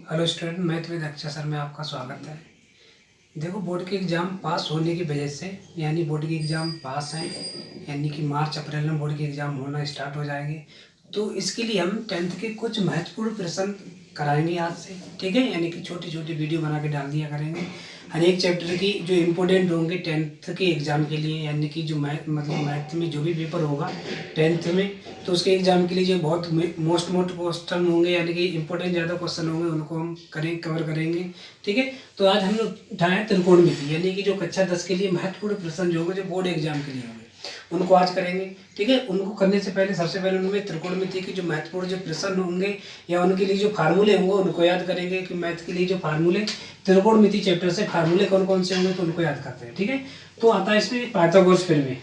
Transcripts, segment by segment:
Hello student, math with Akshay sir में आपका स्वागत है। देखो, बोर्ड के एग्ज़ाम पास होने की वजह से, यानी बोर्ड के एग्ज़ाम पास हैं, यानी कि मार्च अप्रैल में बोर्ड के एग्ज़ाम होना स्टार्ट हो जाएंगे। तो इसके लिए हम 10th के कुछ महत्वपूर्ण प्रश्न कराएंगे आज से, ठीक है। यानी कि छोटी छोटी वीडियो बना के डाल दिया करेंगे। हर एक चैप्टर की जो इम्पोर्टेंट होंगे 10th के एग्ज़ाम के लिए, यानी कि जो मैथ में जो भी पेपर होगा 10th में, तो उसके एग्ज़ाम के लिए जो बहुत मोस्ट क्वेश्चन होंगे, यानी कि इंपॉर्टेंट ज़्यादा क्वेश्चन होंगे, उनको हम कवर करेंगे, ठीक है। तो आज हम लोग उठाए त्रिकोणमिति, यानी कि जो कक्षा 10 के लिए महत्वपूर्ण प्रश्न जो होंगे, जो बोर्ड एग्जाम के लिए होंगे, उनको आज करेंगे, ठीक है। उनको करने से पहले सबसे पहले उनमें त्रिकोणमिति के जो महत्वपूर्ण जो प्रश्न होंगे या उनके लिए जो फार्मूले होंगे उनको याद करेंगे कि मैथ के लिए जो फार्मूले त्रिकोणमिति चैप्टर से फार्मूले कौन कौन से होंगे, तो उनको याद करते हैं, ठीक है। तो आता है इसमें पाइथागोरस प्रमेय।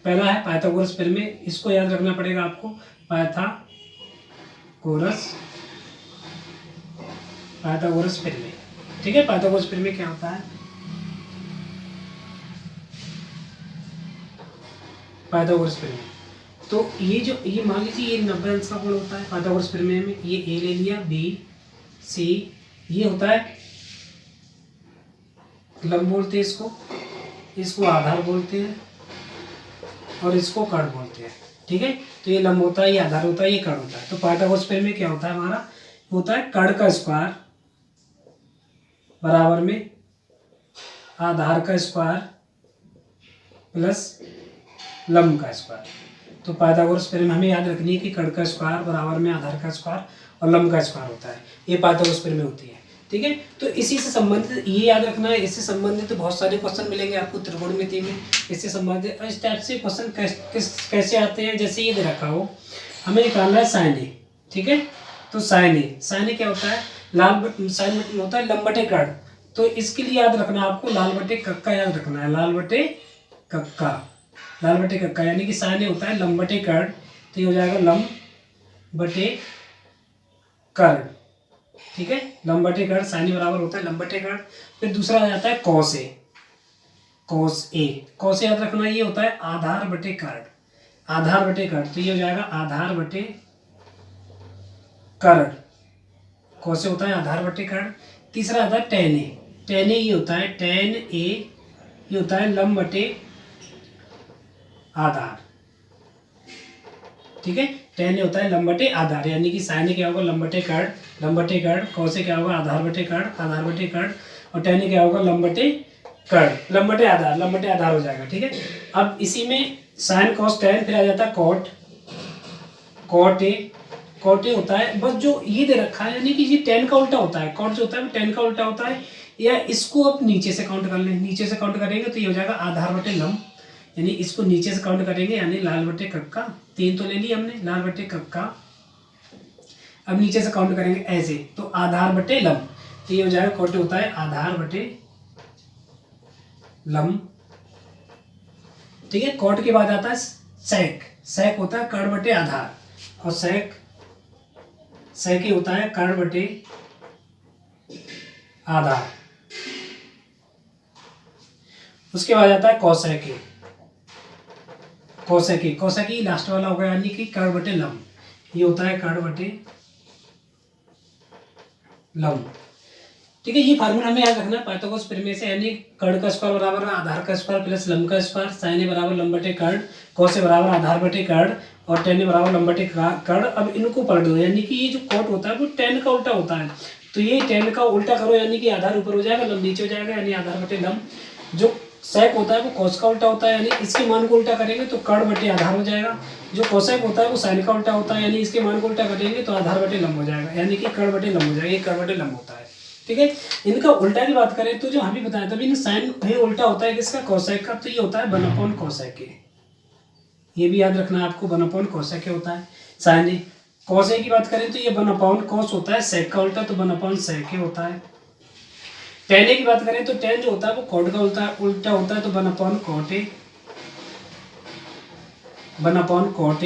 पहला है पाइथागोरस प्रमेय, इसको याद रखना पड़ेगा आपको। पाइथागोरस प्रमेय, ठीक है। पाइथागोरस प्रमेय क्या होता है? पाइथागोरस प्रमेय, तो ये मान लीजिए ये 90 अंश का कोण होता है पाइथागोरस प्रमेय में। ये ए ले लिया, बी सी, ये होता है लंब बोलते हैं इसको आधार बोलते हैं और इसको कर्ण बोलते हैं, ठीक है। तो ये लंब होता है, ये आधार होता है, ये कर्ण होता है। तो पाइथागोरस प्रमेय क्या होता है हमारा? होता है कर्ण का स्क्वायर बराबर में आधार का स्क्वायर प्लस लंब का स्क्वायर। तो पाइथागोरस प्रमेय हमें याद रखनी है कि कर्ण का स्क्वायर बराबर में आधार का स्क्वायर और लंब का स्क्वायर होता है। ये पाइथागोरस प्रमेय होती है, ठीक है। तो इसी से संबंधित ये याद रखना है। इससे संबंधित तो बहुत सारे क्वेश्चन मिलेंगे आपको त्रिकोणमिति में। इससे संबंधित इस टाइप से क्वेश्चन कैसे आते हैं? जैसे ये दे रखा हो, हमें निकालना है साइन ए, ठीक है। तो साइन ए क्या होता है? साइन होता है लंब बटे कर्ण। तो इसके लिए याद रखना आपको लाल बटे कक्का याद रखना है। लाल बटे कक्का यानी कि साइन ए होता है लंब बटे कर्ण, तो ये हो जाएगा लंब बटे कर्ण, ठीक है। लंब बटे कर्ण, साइन ए बराबर होता है लंब बटे कर्ण। फिर दूसरा आ जाता है कॉस ए याद रखना, ये होता है आधार बटे कर्ण। तो ये हो जाएगा आधार बटे कर्ण। कॉस ए होता है आधार बटे कर्ण। तीसरा आता है टेन ए, ये होता है लंब बटे आधार, ठीक है। टेन ए होता है लंब बटे आधार, यानी कि साइन ए क्या होगा? लंब बटे कर्ण, कॉस ए क्या होगा? आधार बटे कर्ण, और टेन ए क्या होगा? लंब बटे कर्ण, लंब बटे आधार हो जाएगा, ठीक है। अब इसी में साइन कॉस टेन, फिर आ जाता है कॉट ए होता है, बस जो ये दे रखा है, यानी कि ये टेन का उल्टा होता है। कॉट जो होता है वो टेन का उल्टा होता है। या इसको आप नीचे से काउंट कर लें, नीचे से काउंट करेंगे तो ये हो जाएगा आधार बटे लंब, यानी इसको नीचे से काउंट करेंगे, यानी लाल बटे कक्का। 3 तो ले लिया हमने, लाल बटे कक्का। अब नीचे से काउंट करेंगे ऐसे, तो आधार बटे लंब, तो ये हो जाएगा कॉट होता है आधार बटे लंब, ठीक है। कॉट के बाद आता है सेक होता है कर्ण बटे आधार, और सेक होता है कर्ण बटे आधार। उसके बाद आता है कौसेकी लास्ट वाला होगा, यानी कि कर्ण बटे लंब। ये होता है कर्ण बटे लंब, ठीक है। ये फार्मूला हमें याद रखना है पाइथागोरस प्रमेय से, यानी कर्ण का स्क्वायर बराबर आधार का स्क्वायर प्लस लंब का स्क्वायर, साइन ए बराबर लंब बटे कर्ण, कॉस ए बराबर आधार बटे कर्ण, और टेन ए बराबर लंब बटे कर्ण। अब इनको पलट दो, यानी कि ये जो कॉट होता है वो टेन का उल्टा होता है, तो ये टेन का उल्टा करो, यानी कि आधार ऊपर हो जाएगा, लंब नीचे हो जाएगा, यानी आधार बटे लंब। जो सेक होता है वो कॉस का उल्टा होता है, यानी इसके मान को उल्टा करेंगे तो कर्ण बटे आधार हो जाएगा। जो कोसेक होता है वो साइन का उल्टा होता है, यानी इसके मान को उल्टा करेंगे तो आधार बटे लंब हो जाएगा, यानी कि कर्ण बटे लंब हो जाएगा। ये कर्ण बटे लंब होता है, ठीक है। इनका उल्टा की बात करें तो जो हमें बताया था इन साइन ये उल्टा होता है किसका? कोसेक का। तो ये होता है 1/cos कोसेक, ये भी याद रखना है आपको, 1/cos कोसेक होता है साइन ए। कॉस ए की बात करें तो ये 1/cos होता है सेक का उल्टा, तो 1/sec सेक होता है। टेन ए की बात करें तो टेन जो होता है वो कॉट का उल्टा होता है, तो 1/cot ए, 1/cot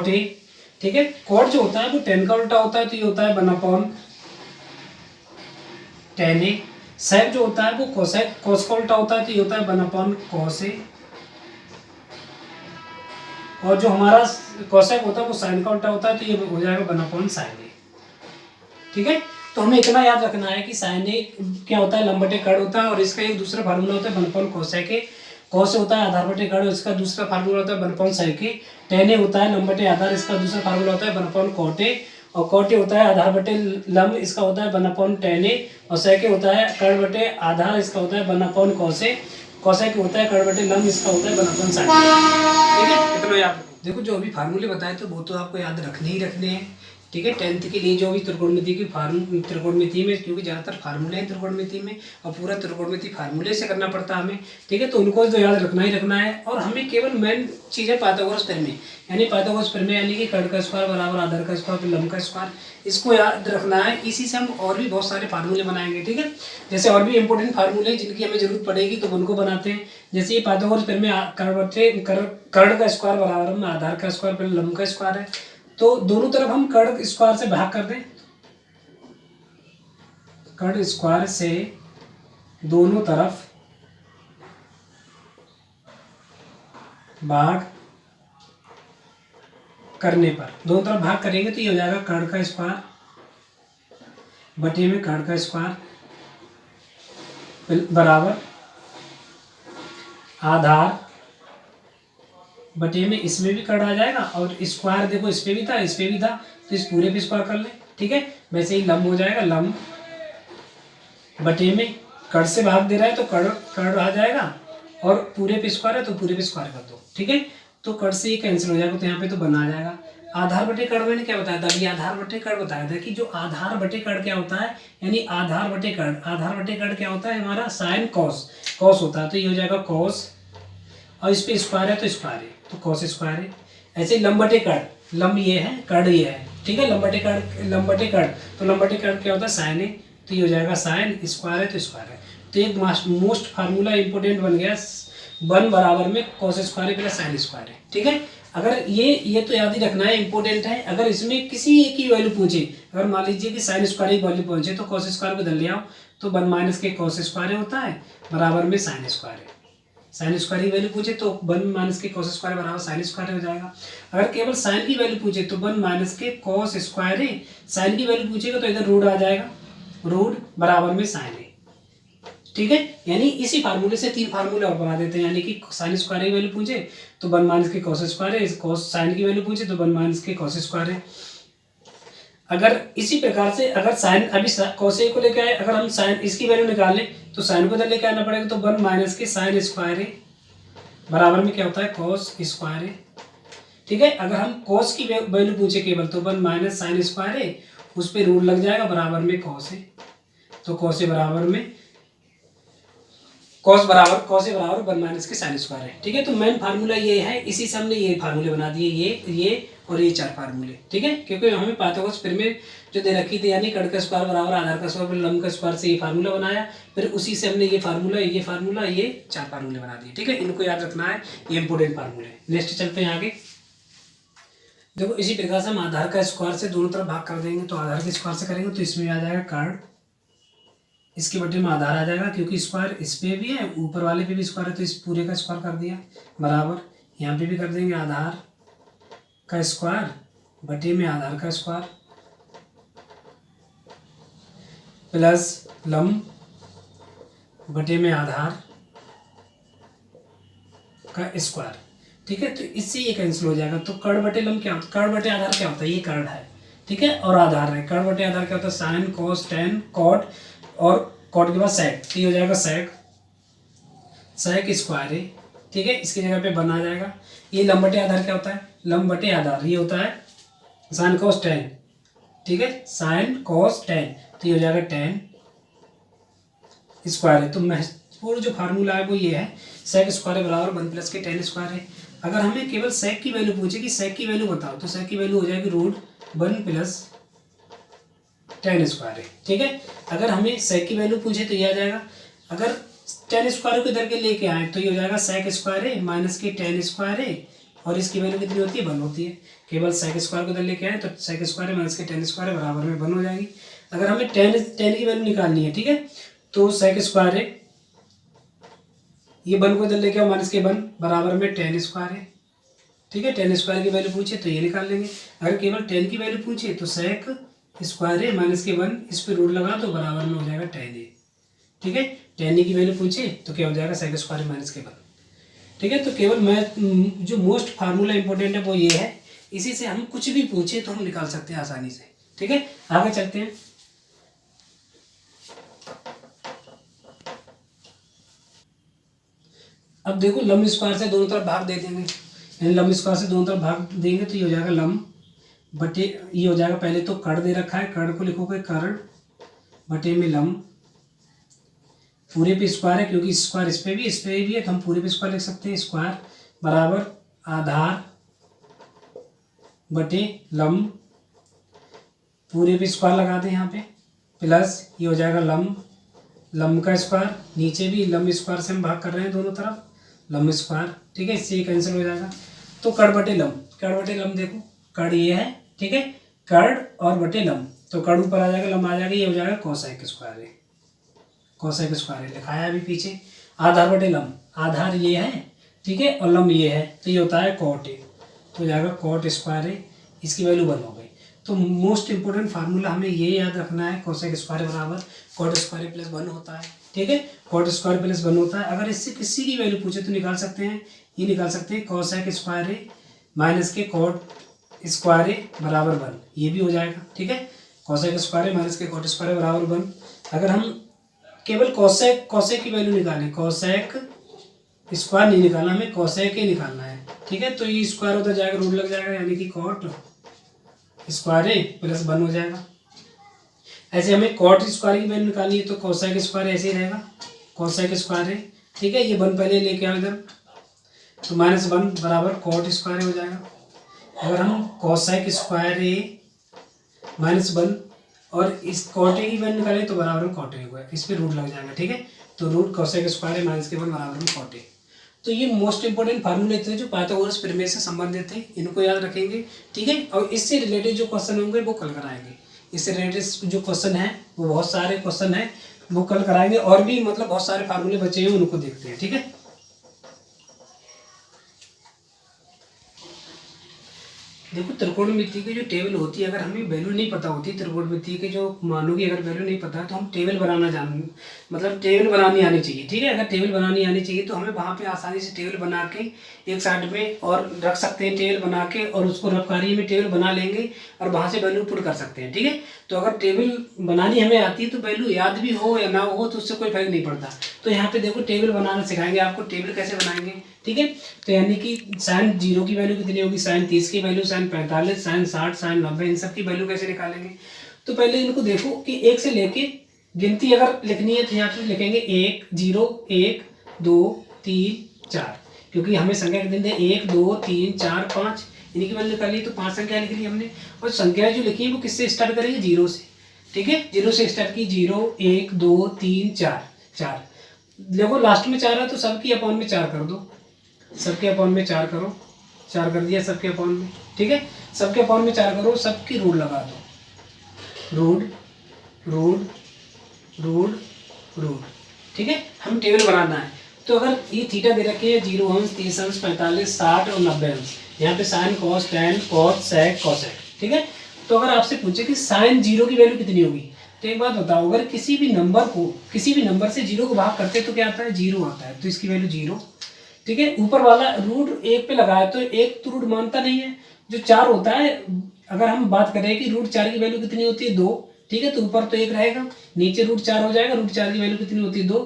ए, ठीक है। कॉट जो होता है वो टेन का उल्टा होता है, तो ये होता है 1/tan ए। सेक जो होता है वो कॉस का उल्टा होता है, तो ये होता है 1/cos ए। और जो हमारा कोसेक होता है वो साइन का उल्टा होता है, तो ये हो जाएगा 1/sin ए। ठीक है। तो हमें इतना याद रखना है कि साइन ए क्या होता है, लंब बटे कर्ण होता है, और इसका एक दूसरा फार्मूला होता है 1/cos कोसेक ए। कॉस होता है आधार बटे कर्ण, इसका दूसरा फार्मूला होता है 1/sec ए। tan ए होता है लंब बटे आधार, इसका दूसरा फार्मूला होता है 1/cot ए। और cot ए होता है आधार बटे लंब, इसका होता है 1/tan ए। और sec ए होता है कर्ण बटे आधार, इसका होता है 1/cos ए। कोसेक होता है कर्ण बटे लंब, इसका होता है 1/sin। ठीक है, इतना याद रखो। देखो जो अभी फार्मूले बताए थे वो तो आपको याद रखने ही रखने हैं। ठीक है, 10th के लिए जो भी त्रिकोणमिति की त्रिकोणमिति में, क्योंकि ज़्यादातर फार्मूले हैं त्रिकोणमिति में और पूरा त्रिकोणमिति फार्मूले से करना पड़ता है हमें। ठीक है, तो उनको तो याद रखना ही रखना है। और हमें केवल मेन चीज़ है पाइथागोरस प्रमेय, यानी पाइथागोरस प्रमेय यानी कि कर्ण का स्क्वायर बराबर आधार का स्क्वायर फिर लंब का स्क्वायर, इसको याद रखना है। इसी से हम और भी बहुत सारे फार्मूले बनाएंगे। ठीक है, जैसे और भी इंपॉर्टेंट फार्मूले जिनकी हमें जरूरत पड़ेगी तो उनको बनाते हैं। जैसे ये पाइथागोरस प्रमेय कर्ण का स्क्वायर बराबर में आधार का स्क्वायर फिर लंब का स्क्वायर है, तो दोनों तरफ हम कर्ण स्क्वायर से भाग कर दें। कर्ण स्क्वायर से दोनों तरफ भाग करने पर, दोनों तरफ भाग करेंगे तो ये हो जाएगा कर्ण का स्क्वायर बटे में कर्ण का स्क्वायर बराबर आधार बटे में, इसमें भी कर्ण आ जाएगा और स्क्वायर देखो इस पे भी था इस पे भी था, तो इस पूरे पे स्क्वायर कर ले। ठीक है, वैसे ही लंब हो जाएगा लंब बटे में कर्ण से भाग दे रहा है तो कर्ण आ जाएगा, और पूरे पे स्क्वायर है तो पूरे पे स्क्वायर कर दो। ठीक है, तो कर्ण से ये कैंसिल हो जाएगा, तो यहाँ पे तो बना आ जाएगा। आधार बटे कर्ण मैंने क्या बताया था अभी, आधार बटे कर्ण बताया था कि जो आधार बटे कर्ण क्या होता है, यानी आधार बटे कर्ण क्या होता है हमारा साइन कॉस होता है, तो ये हो जाएगा कॉस, और इस पे स्क्वायर है तो स्क्वायर है तो कॉस स्क्वायर है। ऐसे लंब बटे कर्ण, लंब ये है कर्ण ये है। ठीक है, लंब बटे कर्ण तो लंब बटे कर्ण क्या होता है साइन है, तो ये हो जाएगा साइन, स्क्वायर है तो स्क्वायर है। तो एक मोस्ट फार्मूला इंपोर्टेंट बन गया 1 बराबर में cos square plus sine square है। ठीक है, अगर ये तो याद ही रखना है, इंपॉर्टेंट है। अगर इसमें किसी एक की वैल्यू पूछे, अगर मान लीजिए कि साइन स्क्वायर की वैल्यू पूछे तो कॉस स्क्वायर को इधर ले आओ, तो 1 माइनस के कॉस स्क्वायर होता है बराबर में साइन स्क्वायर है। साइन स्क्वायर की वैल्यू पूछे तो 1 माइनस के कॉस स्क्वायर बराबर साइन स्क्वायर हो जाएगा। अगर केवल साइन की वैल्यू पूछे तो 1 माइनस के कॉस स्क्वायर है, साइन की वैल्यू पूछेगा तो इधर रूट आ जाएगा, रूट बराबर में साइन है। ठीक है, यानी इसी फार्मूले से 3 फार्मूले और बना देते हैं, यानी कि साइन स्क्वायर की वैल्यू पूछे तो 1 माइनस के कॉस स्क्वायर है, कॉस साइन की वैल्यू पूछे तो 1 माइनस के कॉस स्क्वायर है। अगर इसी प्रकार से अगर साइन अभी कॉस ए को लेकर आए, अगर हम साइन इसकी वैल्यू निकालें तो साइन को इधर लेके आना पड़ेगा, तो 1 माइनस के साइन स्क्वायर है बराबर में क्या होता है कॉस स्क्वायर है। ठीक है, अगर हम कॉस की वैल्यू पूछे केवल तो 1 माइनस साइन स्क्वायर है, उस पर रूट लग जाएगा बराबर में कॉस है, तो कॉस ए बराबर में कॉस ए बराबर 1 माइनस के साइन स्क्वायर है। ठीक है, तो मेन फार्मूला ये है, इसी से हमने ये फार्मूले बना दिए, ये और ये 4 फार्मूले। ठीक है, क्योंकि हमें पाइथागोरस प्रमेय जो दे रखी थी, यानी कर्ण का स्क्वायर बराबर आधार का स्क्वायर फिर लंब का स्क्वायर से ये फार्मूला बनाया, फिर उसी से हमने ये फार्मूला ये 4 फार्मूले बना दिए। ठीक है, इनको याद रखना है, ये इंपोर्टेंट फार्मूले। नेक्स्ट चलते हैं आगे। देखो इसी प्रकार से हम आधार का स्क्वायर से दोनों तरफ भाग कर देंगे, तो आधार के स्क्वायर से करेंगे तो इसमें आ जाएगा कर्ण, इसके बटे में आधार आ जाएगा, क्योंकि स्क्वायर इस पे भी है ऊपर वाले पे भी स्क्वायर है, तो इस पूरे का स्क्वायर कर दिया बराबर, यहाँ पे भी कर देंगे आधार का स्क्वायर बटे में आधार का स्क्वायर प्लस लंब बटे में आधार का स्क्वायर। ठीक है, तो इससे ये कैंसिल हो जाएगा, तो कर्ण बटे लंब क्या होता है, कर्ण बटे आधार क्या होता है, ये कर्ण है। ठीक है, और आधार है, कर्ण बटे आधार क्या होता है साइन कॉस टेन कॉट, और कॉट के बाद सेक, तो ये हो जाएगा सेक स्क्वायर है। ठीक है, इसकी जगह पे बना जाएगा। ये लंब बटे आधार क्या होता है, लंब बटे आधार ये होता है साइन कॉस टेन। ठीक है, साइन कॉस टेन, तो ये हो जाएगा टेन स्क्वायर है। तो महत्वपूर्ण जो फार्मूला है वो ये है, सेक स्क्वायर बराबर 1 प्लस के टेन स्क्वायर है। अगर हमें केवल सेक की वैल्यू पूछे कि सेक की वैल्यू बताओ, तो सेक की वैल्यू हो जाएगी रूट 1 प्लस टेन स्क्वायर है। ठीक है, अगर हमें सेक की वैल्यू पूछे तो ये आ जाएगा, अगर टेन स्क्वायर को इधर के लेके आए तो ये हो जाएगा सेक स्क्वायर है माइनस के टेन स्क्वायर है, और इसकी वैल्यू कितनी होती है 1 होती है। केवल सेक स्क्वायर को इधर लेके आए तो सेक स्क्वायर है माइनस के टेन स्क्वायर बराबर में 1 हो जाएगी। अगर हमें टेन की वैल्यू निकालनी है, ठीक है, तो सेक स्क्वायर है, ये 1 को इधर लेके आओ माइनस के 1 बराबर में टेन स्क्वायर है। ठीक है, टेन स्क्वायर की वैल्यू पूछे तो ये निकाल लेंगे। अगर केवल टेन की वैल्यू पूछे तो सेक स्क्वायर ए माइनस के 1, इस पर रूट लगा तो बराबर में हो जाएगा tan ए। ठीक है, tan ए की वैल्यू पूछे तो क्या हो जाएगा सेक स्क्वायर माइनस के 1। ठीक है, तो केवल मैथ जो मोस्ट फार्मूला इंपॉर्टेंट है वो ये है, इसी से हम कुछ भी पूछे तो हम निकाल सकते हैं आसानी से। ठीक है, आगे चलते हैं। अब देखो लंब स्क्वायर से दोनों तरफ भाग दे देंगे, यानी लंब स्क्वायर से दोनों तरफ भाग देंगे तो ये हो जाएगा लंब बटे, ये हो जाएगा, पहले तो कर्ण दे रखा है, कर्ण को लिखोगे कर्ण बटे में लंब, पूरे पे स्क्वायर है क्योंकि स्क्वायर इस पे भी है तो हम पूरे पे स्क्वायर लिख सकते हैं, स्क्वायर बराबर आधार बटे लंब, पूरे पे स्क्वायर लगा दें यहाँ पे, प्लस ये हो जाएगा लंब, लंब का स्क्वायर, नीचे भी लंब स्क्वायर से हम भाग कर रहे हैं दोनों तरफ, लंब स्क्वायर। ठीक है, इससे ये कैंसिल हो जाएगा, तो कर्ण बटे लंब, कर्ण बटे लंब देखो कर्ण ये है, ठीक है, कर्ण और बटे लंब, तो कर्ण ऊपर आ जाएगा, लंब आ जाएगा, ये हो जाएगा कोसेक स्क्वायर है, कोसेक स्क्वायर है लिखाया अभी पीछे। आधार बटे लंब, आधार ये है, ठीक है, और लंब ये है, तो ये होता है कॉट ए, तो हो जाएगा कॉट स्क्वायर है, इसकी वैल्यू 1 हो गई। तो मोस्ट इंपोर्टेंट फार्मूला हमें ये याद रखना है, कोसेक स्क्वायर बराबर कॉट स्क्वायर प्लस 1 होता है। ठीक है, कॉट स्क्वायर प्लस 1 होता है। अगर इससे किसी की वैल्यू पूछे तो निकाल सकते हैं, ये निकाल सकते हैं कोसेक स्क्वायर ए माइनस के कॉट स्क्वायर ए बराबर 1, ये भी हो जाएगा। ठीक है, कोसेक स्क्वायर ए माइनस के कॉट स्क्वायर ए बराबर 1। अगर हम केवल कोसेक की वैल्यू निकालें, कोसेक स्क्वायर नहीं निकालना, हमें कोसेक ही निकालना है। ठीक है, तो ये स्क्वायर होता जाएगा, रूट लग जाएगा, यानी कि कॉट स्क्वायर ए प्लस 1 हो जाएगा। ऐसे हमें कॉट स्क्वायर की वैल्यू निकालनी है तो कोसेक स्क्वायर ऐसे ही रहेगा, कोसेक स्क्वायर है। ठीक है, ये 1 पहले लेके आओ इधर, तो -1 बराबर कॉट स्क्वायर हो जाएगा। अगर हम कोसेक स्क्वायर ए -1 और इस कॉट ए की वैल्यू निकालें तो बराबर में कॉट ए होगा, इस पर रूट लग जाएगा। ठीक है, तो रूट कोसेक स्क्वायर ए माइनस के 1 बराबर में कॉट ए। तो ये मोस्ट इंपोर्टेंट फार्मूले थे जो पाइथागोरस प्रमेय से संबंधित थे, इनको याद रखेंगे। ठीक है, और इससे रिलेटेड जो क्वेश्चन होंगे वो कल कराएंगे। इससे रिलेटेड जो क्वेश्चन है वो बहुत सारे क्वेश्चन है, वो कल कराएंगे, और भी मतलब बहुत सारे फार्मूले बचे हैं उनको देखते हैं। ठीक है, देखो त्रिकोणमिति की जो टेबल होती है, अगर हमें वैल्यू नहीं पता होती त्रिकोणमिति के जो मानों की अगर वैल्यू नहीं पता है तो हम टेबल बनाना मतलब टेबल बनानी आनी चाहिए। ठीक है, अगर टेबल बनानी आनी चाहिए तो हमें वहाँ पे आसानी से टेबल बना के एक साइड में और रख सकते हैं, टेबल बना के, और उसको रफकारी में टेबल बना लेंगे और वहाँ से वैल्यू पुट कर सकते हैं। ठीक है, तो अगर टेबल बनानी हमें आती है तो वैल्यू याद भी हो या ना हो तो उससे कोई फर्क नहीं पड़ता। तो यहाँ पे देखो टेबल बनाना सिखाएंगे आपको, टेबल कैसे बनाएंगे। ठीक है, तो यानी कि साइन 0 की वैल्यू कितनी होगी, साइन 30 की वैल्यू, साइन 45, साइन 60, साइन 90, इन सब की वैल्यू कैसे निकालेंगे। तो पहले इनको देखो कि 1 से लेके गिनती अगर लिखनी है तो यहाँ पे लिखेंगे 1 0 1 2 3 4, क्योंकि हमें संख्या कितनी दे 1 2 3 4 5, इन्हीं की वैल्यू निकाली तो 5 संख्या लिख ली हमने। और संख्या जो लिखी है वो किससे स्टार्ट करेंगे, 0 से। ठीक है, 0 से स्टार्ट की, 0 1 2 3 4 4, देखो लास्ट में 4 है तो सबकी अपॉन में 4 कर दो, सबके अपॉन में 4 करो, 4 कर दिया सबके अपॉन में। ठीक है, सबके अपॉन में 4 करो, सबकी रूट लगा दो, रूट रूट रूट रूट। ठीक है, हम टेबल बनाना है तो अगर ये थीटा दे रखे है 0 अंश 30 अंश 45 60 और 90 अंश, यहाँ पे sine cos tan cot sec cosec. ठीक है, तो अगर आपसे पूछे कि साइन 0 की वैल्यू कितनी होगी, तो एक बात बताओ, अगर किसी भी नंबर से 0 को भाग करते तो क्या आता है, 0 आता है, तो इसकी वैल्यू 0। ठीक है, ऊपर वाला रूट 1 पे लगाया तो 1 तो रूट मानता नहीं है, जो 4 होता है, अगर हम बात करें कि रूट 4 की वैल्यू कितनी होती है 2, ठीक है, तो ऊपर तो 1 रहेगा, नीचे रूट 4 हो जाएगा, रूट 4 की वैल्यू कितनी होती है 2,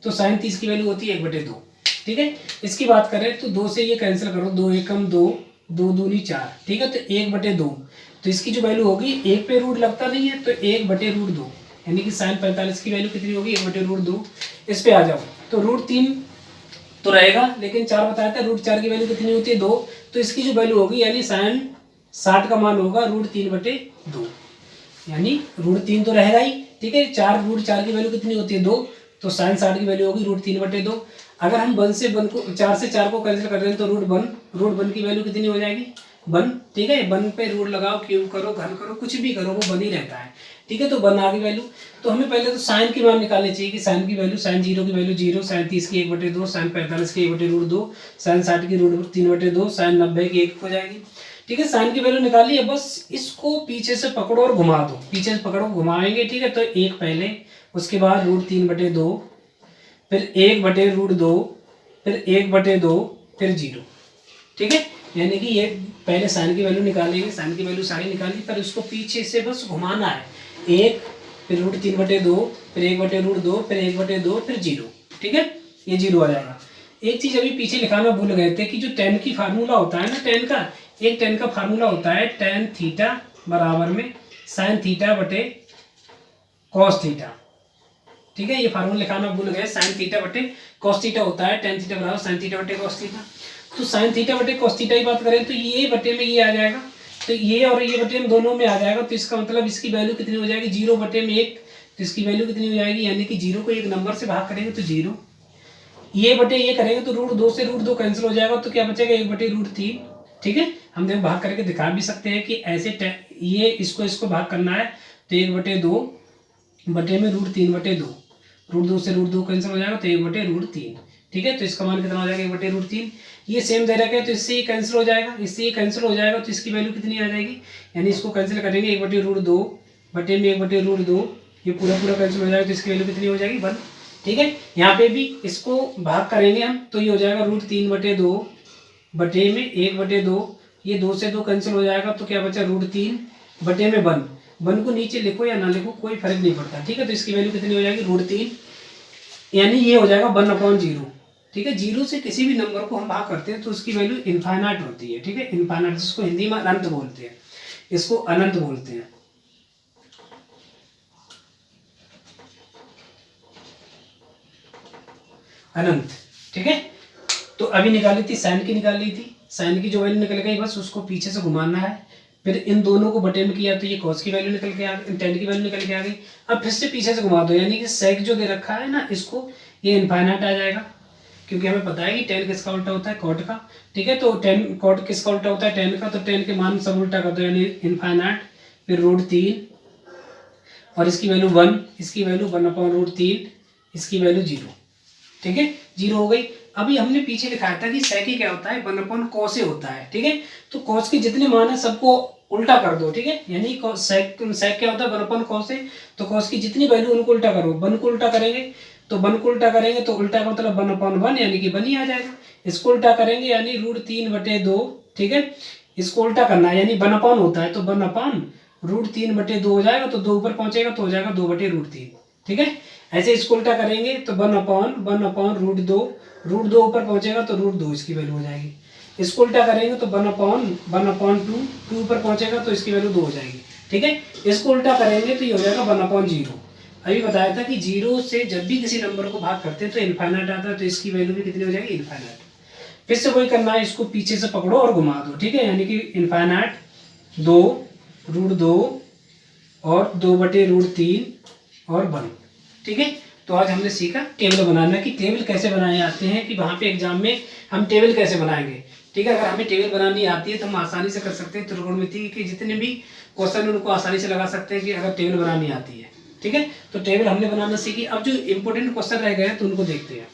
तो साइन 30 की वैल्यू होती है 1/2। ठीक है, इसकी बात करें तो 2 से ये कैंसिल करो, 2 एकम 2, 2 दूनी 4, ठीक है, तो 1/2, तो इसकी जो वैल्यू होगी 1 पे रूट लगता नहीं है तो 1/√2, यानी कि साइन 45 की वैल्यू कितनी होगी 1/√2। इस पे आ जाओ तो √3 तो रहेगा, लेकिन 4 बताया था, √4 की वैल्यू कितनी होती है 2, तो इसकी जो वैल्यू होगी यानी साइन 60 का मान होगा √3/2, यानी √3 तो रहेगा ही। ठीक है, √4 की वैल्यू कितनी होती है 2, तो साइन 60 की वैल्यू होगी √3/2। अगर हम 4 से 4 को कैंसिल कर रहे हैं तो √1 की वैल्यू कितनी हो जाएगी 1। ठीक है, 1 पे रूट लगाओ, क्यूब करो, घन करो, कुछ भी करो, वो 1 ही रहता है। ठीक है, तो 1 आ गई वैल्यू। तो हमें पहले तो साइन की मान निकालनी चाहिए कि साइन की वैल्यू, साइन 0 की वैल्यू 0, साइन 30 की 1/2, साइन 45 की 1/√2, साइन 60 की √3/2, साइन 90 की 1 हो जाएगी। ठीक ठीक है, साइन की वैल्यू निकाली है, बस इसको पीछे से पकड़ो और घुमा दो, पीछे से पकड़ो घुमाएंगे, ठीक है। तो 1 पहले, उसके बाद √3/2, फिर 1/√2, फिर 1/2, फिर 0, ठीक है। यानी कि ये पहले साइन की वैल्यू निकालेंगे, साइन की वैल्यू सारी निकाली, पर उसको पीछे से बस घुमाना है, 1, फिर √3/2, फिर 1/√2, फिर 1/2, फिर 0, ठीक है। ये 0 आ जाएगा। एक चीज अभी पीछे लिखाना भूल गए थे कि जो tan की फार्मूला होता है ना, tan का, एक tan का फार्मूला होता है tan थीटा बराबर में sin थीटा बटे cos थीटा, ठीक है। ये फार्मूला लिखाना भूल गए, sin थीटा बटे cos थीटा होता है tan थीटा बराबर sin थीटा बटे cos थीटा। तो sin थीटा बटे cos थीटा की बात करें तो ये बटे में ये आ जाएगा, तो ये और ये बटे में दोनों में आ जाएगा, तो इसका मतलब इसकी वैल्यू कितनी हो जाएगी, 0/1, तो इसकी वैल्यू कितनी हो जाएगी, यानी कि 0 को एक नंबर से भाग करेंगे तो 0, ये बटे ये करेंगे तो √2 से √2 कैंसिल हो जाएगा, तो क्या बचेगा 1/√3, ठीक है। हम देखो भाग करके दिखा भी सकते हैं कि ऐसे ये इसको भाग करना है, तो 1/2 बटे में √3/2, √2 से √2 कैंसिल हो जाएगा तो 1/√3, ठीक है। तो इसका मान कितना हो जाएगा 1/√3। ये सेम दे रखा है तो इससे ये कैंसिल हो जाएगा, इससे ये कैंसिल हो जाएगा, तो इसकी वैल्यू कितनी आ जाएगी, यानी इसको कैंसिल करेंगे 1/√2 बटे में 1/√2, ये पूरा कैंसिल हो जाएगा, तो इसकी वैल्यू कितनी हो जाएगी 1, ठीक है। यहाँ पे भी इसको भाग करेंगे हम, तो ये हो जाएगा √3/2 बटे में 1/2, ये 2 से 2 कैंसिल हो जाएगा, तो क्या बचा √3 बटे में 1 को नीचे लिखो या ना लिखो कोई फर्क नहीं पड़ता, ठीक है। तो इसकी वैल्यू कितनी हो जाएगी √3, यानी ये हो जाएगा 1/0, ठीक है। 0 से किसी भी नंबर को हम भाग करते हैं तो उसकी वैल्यू इनफाइनाइट होती है, ठीक है, इनफाइनाइट, जिसको हिंदी में अनंत बोलते हैं, इसको अनंत बोलते हैं। अनंत, ठीक है। तो अभी निकाली थी साइन की, निकाली थी साइन की, जो वैल्यू निकल गई बस उसको पीछे से घुमाना है, फिर इन दोनों को बटे में किया तो ये cos की वैल्यू निकल के आ गई, tan की वैल्यू निकल के आ गई। अब फिर से पीछे से घुमा दो, यानी कि sec जो दे रखा है ना, इसको ये इनफाइनाइट आ जाएगा, क्योंकि हमें पता है कि tan किसका उल्टा होता है, cot का, ठीक है। तो tan cot किसका उल्टा होता है, tan का, तो tan के मान सब उल्टा कर दो, यानी इनफाइनाइट, फिर √3 और इसकी वैल्यू 1, इसकी वैल्यू 1/√3, इसकी वैल्यू 0, ठीक है, 0 हो गई। अभी हमने पीछे लिखाया था कि sec क्या होता है 1/cos होता है, ठीक है। तो cos के जितने मान है सबको उल्टा कर दो, ठीक है, यानी sec क्या होता है 1/cos, तो cos की जितनी वैल्यू उनको उल्टा करो, 1 को उल्टा करेंगे तो 1 को उल्टा करेंगे तो उल्टा का मतलब 1/1 यानी कि 1 ही आ जाएगा। इसको उल्टा करेंगे यानी √3/2, ठीक है, इसको उल्टा करना है यानी 1/, होता है तो 1/√3/2 हो जाएगा, तो 2 ऊपर पहुंचेगा तो हो जाएगा 2/√3, ठीक है। ऐसे इसको उल्टा करेंगे तो 1/√2, √2 ऊपर पहुंचेगा तो √2 इसकी वैल्यू हो जाएगी। इसको उल्टा करेंगे तो 1/2, 2 ऊपर पहुंचेगा तो इसकी वैल्यू 2 हो जाएगी, ठीक है। इसको उल्टा करेंगे तो ये हो जाएगा 1/0। अभी बताया था कि 0 से जब भी किसी नंबर को भाग करते हैं तो इनफाइनाइट आता है, तो इसकी वैल्यू भी कितनी हो जाएगी, इनफाइनाइट। फिर से वही करना है, इसको पीछे से पकड़ो और घुमा दो, ठीक है, यानी कि इनफाइनाइट 2, √2 और 2/√3 और 1, ठीक है। तो आज हमने सीखा टेबल बनाना, कि टेबल कैसे बनाए जाते हैं, कि वहाँ पे एग्जाम में हम टेबल कैसे बनाएंगे, ठीक है। अगर हमें टेबल बनानी आती है तो हम आसानी से कर सकते हैं, त्रिकोणमिति के जितने भी क्वेश्चन उनको आसानी से लगा सकते हैं कि अगर टेबल बनानी आती है, ठीक है। तो टेबल हमने बनाना सीखी। अब जो इम्पोर्टेंट क्वेश्चन रह गए हैं तो उनको देखते हैं।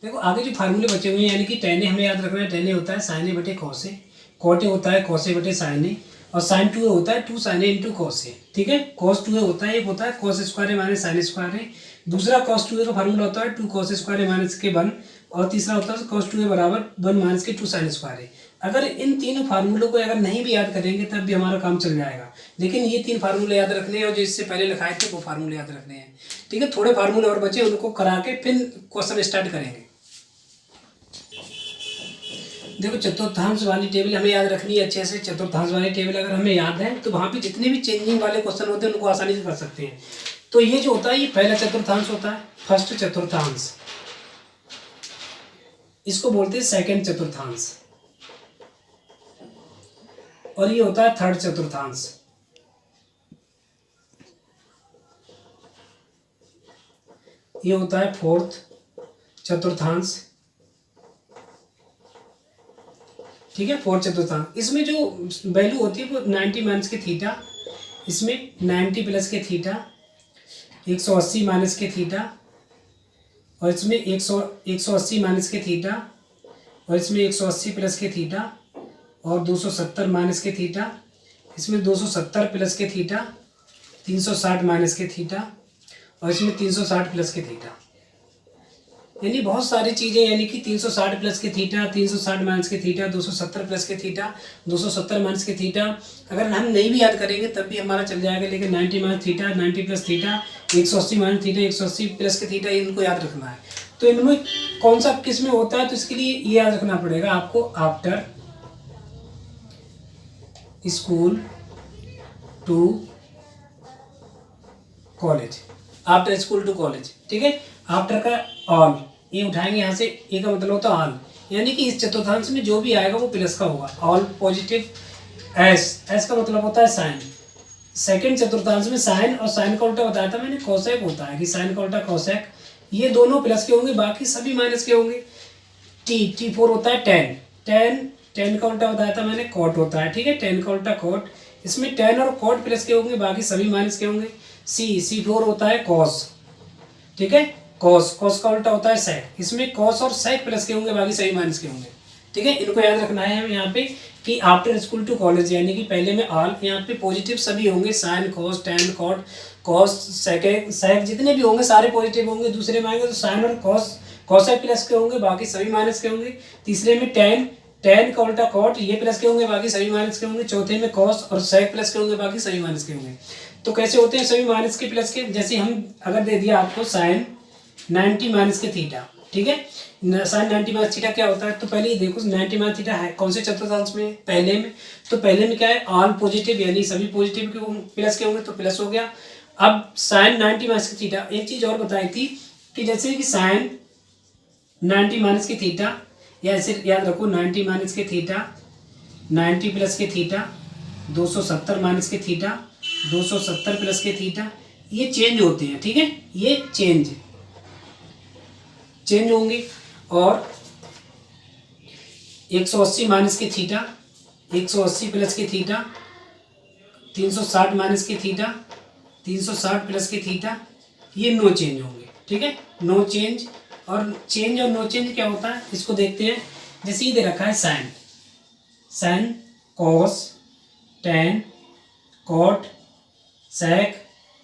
देखो आगे जो फार्मूले बचे हुए हैं, यानी कि tan हमें याद रखना है, tan होता है sin बटे cos, cot होता है cos बटे sin, और sin 2 होता है 2 sin इंटू cos, ठीक है। cos 2 होता है, एक होता है cos square minus sin square, दूसरा cos 2 का फार्मूला होता है 2 cos स्क्वायर माइनस के 1, और तीसरा होता है cos 2 बराबर 1 माइनस के 2 sin स्क्वायर। अगर इन तीनों फार्मूलों को अगर नहीं भी याद करेंगे तब भी हमारा काम चल जाएगा, लेकिन ये 3 फार्मूले याद रखने हैं और जो इससे पहले लिखाए थे वो फार्मूले याद रखने हैं, ठीक है। थोड़े फार्मूले और बचे, उनको करा के फिर क्वेश्चन स्टार्ट करेंगे। देखो चतुर्थांश वाली टेबल हमें याद रखनी है अच्छे से। चतुर्थांश वाली टेबल अगर हमें याद है तो वहाँ पे जितने भी चेंजिंग वाले क्वेश्चन होते हैं उनको आसानी से कर सकते हैं। तो ये जो होता है ये पहला चतुर्थांश होता है, फर्स्ट चतुर्थांश, इसको बोलते हैं सेकंड चतुर्थांश, और ये होता है थर्ड चतुर्थांश, ये होता है फोर्थ चतुर्थांश, ठीक है, फोर्थ चतुर्थांश। इसमें जो वैल्यू होती है वो 90 माइनस के थीटा, इसमें 90 प्लस के थीटा, 180 माइनस के थीटा, और इसमें 180 माइनस के थीटा, और इसमें 180 प्लस के थीटा और 270 माइनस के थीटा, इसमें 270 प्लस के थीटा, 360 माइनस के थीटा और इसमें 360 प्लस के थीटा। यानी बहुत सारी चीज़ें, यानी कि 360 प्लस के थीटा, 360 माइनस के थीटा, 270 प्लस के थीटा, 270 माइनस के थीटा। अगर हम नहीं भी याद करेंगे तब भी हमारा चल जाएगा, लेकिन 90 minus theta, 90 plus theta, 180 minus theta, 180 plus के थीटा, इनको याद रखना है। तो इनमें कौन सा किस में होता है, तो इसके लिए ये याद रखना पड़ेगा आपको, after school to college, after school to college. ठीक है, आफ्टर का ऑल, ये उठाएंगे यहाँ से, ए का मतलब होता है ऑल, यानी कि इस चतुर्थांश में जो भी आएगा वो प्लस का होगा। ऑल पॉजिटिव एस, एस का मतलब होता है साइन। सेकंड चतुर्थांश में साइन, और साइन का उल्टा बताया था मैंने कोसेक होता है, कि साइन का उल्टा कोसेक। ये दोनों प्लस के होंगे, बाकी सभी माइनस के होंगे। टी 4 होता है टेन, टेन का उल्टा बताया था मैंने कॉट होता है। ठीक है, टेन का उल्टा कॉट, इसमें टेन और कॉट प्लस के होंगे, बाकी सभी माइनस के होंगे। सी 4 होता है कॉस। ठीक है, कॉस का उल्टा होता है सेक, इसमें कॉस और सेक प्लस के होंगे, बाकी सभी माइनस के होंगे। ठीक है, इनको याद रखना है हमें यहाँ पे कि आफ्टर स्कूल टू कॉलेज, यानी कि पहले में ऑल, यहाँ पे पॉजिटिव सभी होंगे, sine, cos, tan, cot, cos, sec जितने भी होंगे सारे पॉजिटिव होंगे। दूसरे में आएंगे तो साइन और कॉसेक प्लस के होंगे, बाकी सभी माइनस के होंगे। तीसरे में टेन का उल्टा कॉट, ये प्लस के होंगे, बाकी सभी माइनस के होंगे। चौथे में कॉस और सेक प्लस के होंगे, बाकी सभी माइनस के होंगे। तो कैसे होते हैं सभी माइनस के प्लस के, जैसे हम अगर दे दिया आपको साइन 90 माइनस के थीटा। ठीक है, साइन 90 माइनस थीटा क्या होता है, तो पहले ये देखो 90 माइनस थीटा है कौन से चतुर्थांश में, पहले में। तो पहले में क्या है, ऑल पॉजिटिव, यानी सभी पॉजिटिव के प्लस के होंगे, तो प्लस हो गया। अब साइन 90 माइनस के थीटा, एक चीज और बताई थी कि जैसे कि साइन 90 माइनस के थीटा, या ऐसे याद रखो 90 माइनस के थीटा, 90 प्लस के थीटा, 270 माइनस के थीटा, 270 प्लस के थीटा, ये चेंज होते हैं। ठीक है, ये चेंज होंगे। और 180 माइनस के थीटा, 180 प्लस के थीटा, 360 माइनस के थीटा, 360 प्लस के थीटा, ये नो चेंज होंगे। ठीक है, नो चेंज। और चेंज और नो चेंज क्या होता है, इसको देखते हैं। जैसे ये दे रखा है sign, cos, tan, cot, sec,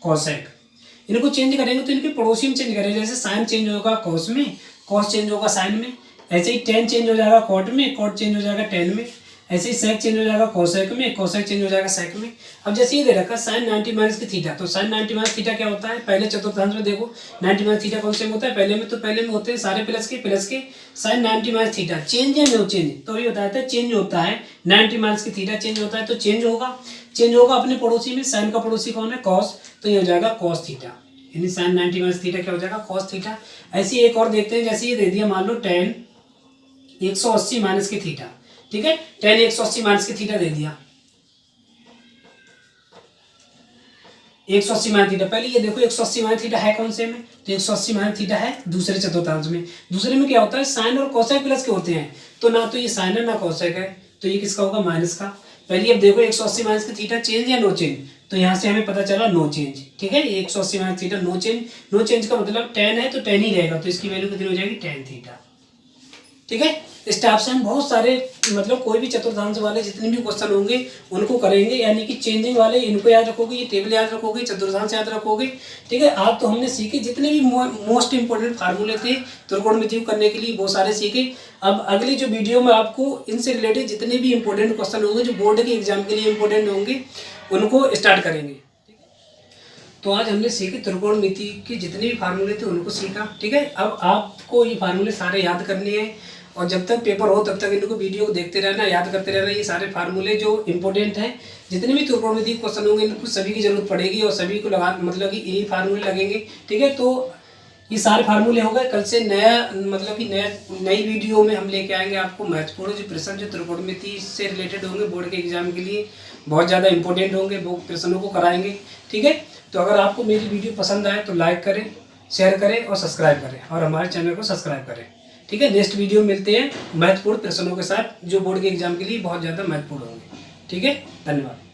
cosec, इनको चेंज करेंगे तो इनके पड़ोसी में चेंज करेंगे। जैसे साइन चेंज होगा कॉस में, कॉस चेंज होगा साइन में, ऐसे ही टेन चेंज हो जाएगा कॉट में, कॉट चेंज हो जाएगा टेन में, ऐसे ही सेक चेंज हो जाएगा कोसेक में, कोसेक चेंज हो जाएगा सेक में। अब जैसे ये दे रखा साइन 90 माइनस की थीटा, तो साइन 90 माइनस थीटा क्या होता है, पहले चतुर्थांश में देखो 90 माइनस थीटा कौन से में होता है, पहले में। तो पहले में होते हैं सारे प्लस के साइन 90 माइनस थीटा, चेंज या नो चेंज, तो ये बताया था चेंज होता है। 90 माइनस की थीटा चेंज होता है, तो चेंज होगा अपने पड़ोसी में। साइन का पड़ोसी कौन है, कॉस, तो ये हो जाएगा कॉस थीटा, यानी साइन 90 माइनस थीटा क्या हो जाएगा, कॉस थीटा। ऐसे एक और देखते हैं, जैसे ये दे दिया मान लो टेन 180 माइनस की थीटा। ठीक है, टेन 180 माइनस की थीटा दे दिया, 180 माइनस थीटा। पहले ये देखो 180 माइनस थीटा है कौन से में, तो 180 माइनस थीटा है दूसरे चतुर्थांश में। दूसरे में क्या होता है, साइन और कोसेक प्लस के होते हैं, तो ना तो ये साइन है ना कोसेक है, तो ये किसका होगा, माइनस का। पहले अब देखो 180 माइनस की थीटा चेंज या नो चेंज, तो यहाँ से हमें पता चला नो चेंज। ठीक है, 180 minus theta no change, no change का मतलब टेन है तो टेन ही रहेगा, तो इसकी वैल्यू कितनी हो जाएगी, टेन थीटा। ठीक है, इस टाइप से हम बहुत सारे, मतलब कोई भी चतुर्थांश वाले जितने भी क्वेश्चन होंगे उनको करेंगे, यानी कि चेंजिंग वाले इनको याद रखोगे, ये टेबल याद रखोगे, चतुर्थांश याद रखोगे। ठीक है, आज तो हमने सीखे जितने भी मोस्ट इंपोर्टेंट फार्मूले थे त्रिकोणमिति करने के लिए, बहुत सारे सीखे। अब अगली जो वीडियो में आपको इनसे रिलेटेड जितने भी इंपॉर्टेंट क्वेश्चन होंगे जो बोर्ड के एग्जाम के लिए इंपॉर्टेंट होंगे उनको स्टार्ट करेंगे। तो आज हमने सीखे त्रिकोणमिति के जितने भी फार्मूले थे उनको सीखा। ठीक है, अब आपको ये फार्मूले सारे याद करने हैं, और जब तक पेपर हो तब तक इनको वीडियो को देखते रहना, याद करते रहना। ये सारे फार्मूले जो इंपॉर्टेंट हैं, जितने भी त्रिकोणमिति क्वेश्चन होंगे इनको सभी की जरूरत पड़ेगी, और सभी को लगा, मतलब कि यही फार्मूले लगेंगे। ठीक है, तो ये सारे फार्मूले हो गए। कल से नया, मतलब कि नई वीडियो में हम लेके आएंगे आपको महत्वपूर्ण जो प्रश्न जो त्रिकोणमिति से रिलेटेड होंगे, बोर्ड के एग्जाम के लिए बहुत ज़्यादा इंपॉर्टेंट होंगे, वो प्रश्नों को कराएंगे। ठीक है, तो अगर आपको मेरी वीडियो पसंद आए तो लाइक करें, शेयर करें और सब्सक्राइब करें, और हमारे चैनल को सब्सक्राइब करें। ठीक है, नेक्स्ट वीडियो मिलते हैं महत्वपूर्ण प्रश्नों के साथ जो बोर्ड के एग्जाम के लिए बहुत ज़्यादा महत्वपूर्ण होंगे। ठीक है, धन्यवाद।